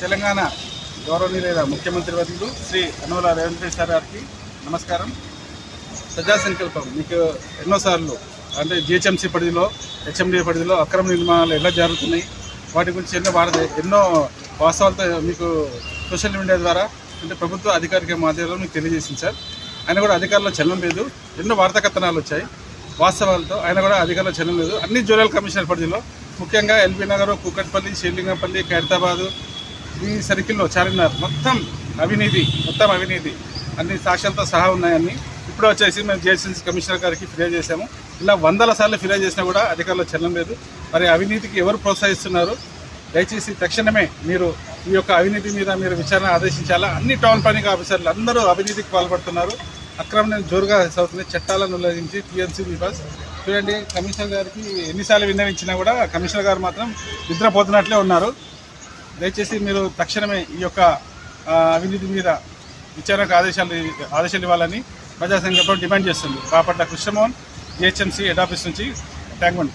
తెలంగాణ గౌరవనీయులైన ముఖ్యమంత్రి వర్యులు శ్రీ యనమల రేవంత్ రెడ్డి సార్ గారికి నమస్కారం. ప్రజా సంకల్పం మీకు ఎన్నోసార్లు అంటే జిహెచ్ఎంసీ పరిధిలో, హెచ్ఎండి పరిధిలో అక్రమ నిర్మాణాలు ఎలా జరుగుతున్నాయి వాటి గురించి ఎన్నో వాస్తవాలతో మీకు సోషల్ మీడియా ద్వారా అంటే ప్రభుత్వ అధికారిక మాధ్యమాల్లో మీకు తెలియజేసింది సార్. ఆయన కూడా అధికారుల్లో చలనం లేదు. ఎన్నో వార్తా కథనాలు వచ్చాయి వాస్తవాలతో. ఆయన కూడా అధికారుల్లో చలనం లేదు. అన్ని జోనల్ కమిషనర్ పరిధిలో ముఖ్యంగా ఎల్బీ నగర్, కూకట్పల్లి, శ్రీలింగంపల్లి, ఖైరతాబాదు ఈ సర్కిల్లో చార్మినార్ మొత్తం అవినీతి అన్ని సాక్ష్యాలతో సహా ఉన్నాయని ఇప్పుడు వచ్చేసి మేము జిహెచ్ఎంసీ కమిషనర్ గారికి ఫిర్యాదు చేశాము. ఇలా వందల సార్లు ఫిర్యాదు చేసినా కూడా అధికారులు చలనం లేదు. మరి అవినీతికి ఎవరు ప్రోత్సహిస్తున్నారు? దయచేసి తక్షణమే మీరు ఈ యొక్క అవినీతి మీద మీరు విచారణ ఆదేశించాలా. అన్ని టౌన్ ప్లానింగ్ ఆఫీసర్లు అందరూ అవినీతికి పాల్పడుతున్నారు. అక్రమణ జోరుగా సాగుతుంది. చట్టాలను ఉల్లంఘించి టీఎంసీ విభాస్ చూడండి. కమిషనర్ గారికి ఎన్నిసార్లు విన్నవించినా కూడా కమిషనర్ గారు మాత్రం నిద్రపోతున్నట్లే ఉన్నారు. దయచేసి మీరు తక్షణమే ఈ యొక్క అవినీతి మీద విచారణకు ఆదేశాలు ఇవ్వాలని ప్రజా సంఘం డిమాండ్ చేస్తుంది. Bapatla Krishnamohan, GHMC head office నుంచి. Thank you.